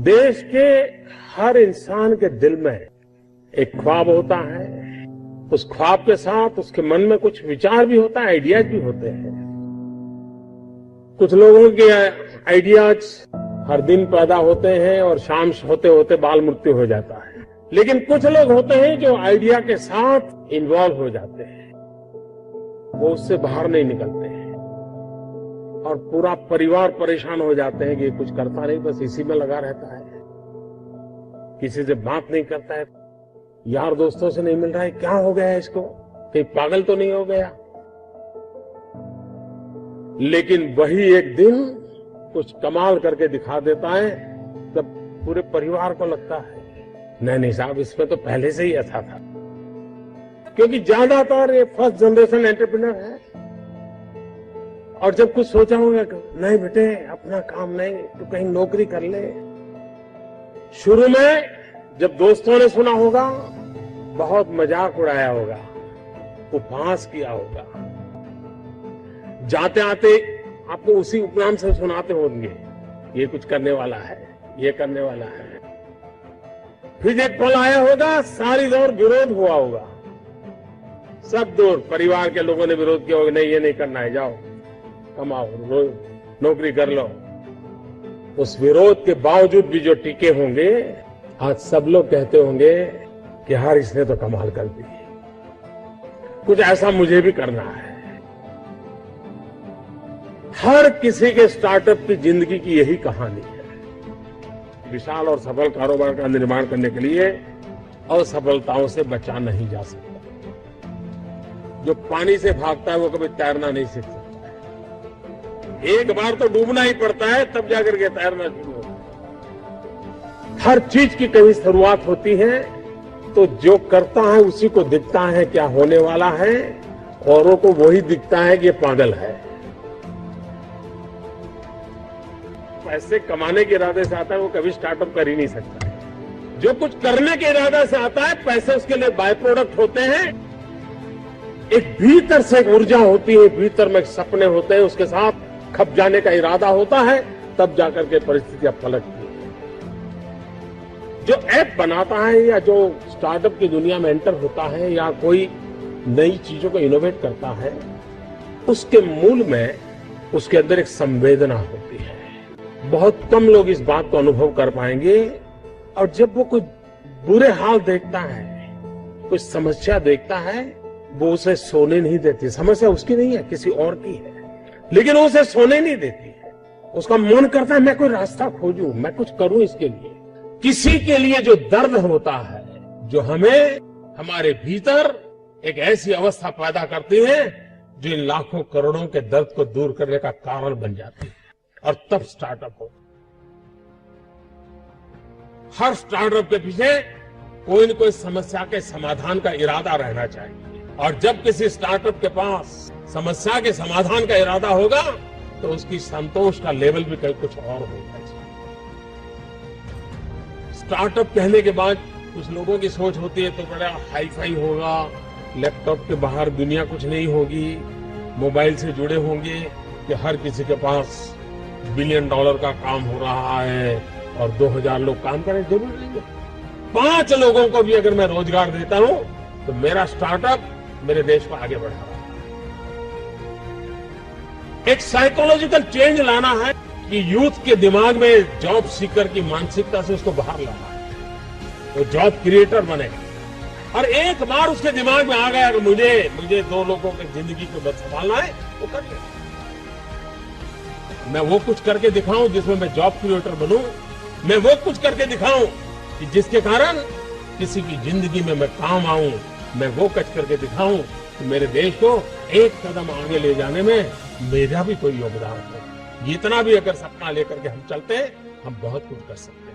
देश के हर इंसान के दिल में एक ख्वाब होता है। उस ख्वाब के साथ उसके मन में कुछ विचार भी होता है, आइडियाज भी होते हैं। कुछ लोगों के आइडियाज हर दिन पैदा होते हैं और शाम होते होते बाल मृत्यु हो जाता है। लेकिन कुछ लोग होते हैं जो आइडिया के साथ इन्वॉल्व हो जाते हैं, वो उससे बाहर नहीं निकलते हैं और पूरा परिवार परेशान हो जाते हैं कि कुछ करता नहीं, बस इसी में लगा रहता है, किसी से बात नहीं करता है, यार दोस्तों से नहीं मिल रहा है, क्या हो गया है इसको, कहीं पागल तो नहीं हो गया। लेकिन वही एक दिन कुछ कमाल करके दिखा देता है, तब पूरे परिवार को लगता है नहीं साहब, इसमें तो पहले से ही ऐसा था। क्योंकि ज्यादातर ये फर्स्ट जनरेशन एंटरप्रेन्योर है और जब कुछ सोचा होगा नहीं बेटे अपना काम नहीं, तो कहीं नौकरी कर ले। शुरू में जब दोस्तों ने सुना होगा बहुत मजाक उड़ाया होगा, उपहास किया होगा, जाते आते आपको उसी उपनाम से सुनाते होंगे, ये कुछ करने वाला है, ये करने वाला है। फिर एक पल आया होगा, सारी दौर विरोध हुआ होगा, सब दूर परिवार के लोगों ने विरोध किया होगा, नहीं ये नहीं करना है, जाओ कमाओ नौकरी कर लो। उस विरोध के बावजूद भी जो टिके होंगे, आज सब लोग कहते होंगे कि यार इसने तो कमाल कर दी, कुछ ऐसा मुझे भी करना है। हर किसी के स्टार्टअप की जिंदगी की यही कहानी है। विशाल और सफल कारोबार का निर्माण करने के लिए असफलताओं से बचा नहीं जा सकता। जो पानी से भागता है वो कभी तैरना नहीं सीख सकता। एक बार तो डूबना ही पड़ता है, तब जाकर के तैरना शुरू होता है। हर चीज की कहीं शुरुआत होती है, तो जो करता है उसी को दिखता है क्या होने वाला है, औरों को वही दिखता है कि ये पागल है। पैसे कमाने के इरादे से आता है वो कभी स्टार्टअप कर ही नहीं सकता। जो कुछ करने के इरादे से आता है, पैसे उसके लिए बाय प्रोडक्ट होते हैं। एक भीतर से एक ऊर्जा होती है, भीतर में सपने होते हैं, उसके साथ खप जाने का इरादा होता है, तब जाकर के परिस्थितियां पलटती है। जो ऐप बनाता है या जो स्टार्टअप की दुनिया में एंटर होता है या कोई नई चीजों को इनोवेट करता है, उसके मूल में उसके अंदर एक संवेदना होती है। बहुत कम लोग इस बात को अनुभव कर पाएंगे। और जब वो कोई बुरे हाल देखता है, कोई समस्या देखता है, वो उसे सोने नहीं देती। समस्या उसकी नहीं है, किसी और की है, लेकिन वो उसे सोने नहीं देती है। उसका मन करता है मैं कोई रास्ता खोजूं, मैं कुछ करूं इसके लिए। किसी के लिए जो दर्द होता है, जो हमें हमारे भीतर एक ऐसी अवस्था पैदा करती है जो इन लाखों करोड़ों के दर्द को दूर करने का कारण बन जाती है, और तब स्टार्टअप हो। हर स्टार्टअप के पीछे कोई न कोई समस्या के समाधान का इरादा रहना चाहिए, और जब किसी स्टार्टअप के पास समस्या के समाधान का इरादा होगा तो उसकी संतोष का लेवल भी कहीं कुछ और होगा। स्टार्टअप कहने के बाद कुछ लोगों की सोच होती है तो बड़ा हाई फाई होगा, लैपटॉप के बाहर दुनिया कुछ नहीं होगी, मोबाइल से जुड़े होंगे कि हर किसी के पास $1 बिलियन का काम हो रहा है और 2000 लोग काम करें। जरूर नहीं, 5 लोगों को भी अगर मैं रोजगार देता हूं तो मेरा स्टार्टअप मेरे देश को आगे बढ़ा रहा है। एक साइकोलॉजिकल चेंज लाना है कि यूथ के दिमाग में जॉब सीकर की मानसिकता से उसको बाहर लाना है, वो जॉब क्रिएटर बनेगा। और एक बार उसके दिमाग में आ गया कि मुझे 2 लोगों की जिंदगी को संभालना है, वो कर ले। मैं वो कुछ करके दिखाऊं जिसमें मैं जॉब क्रिएटर बनूं, मैं वो कुछ करके दिखाऊं कि जिसके कारण किसी की जिंदगी में मैं काम आऊं, मैं वो कुछ करके दिखाऊं कि मेरे देश को एक कदम आगे ले जाने में मेरा भी कोई योगदान हो। इतना भी अगर सपना लेकर के हम चलते हैं, हम बहुत कुछ कर सकते हैं।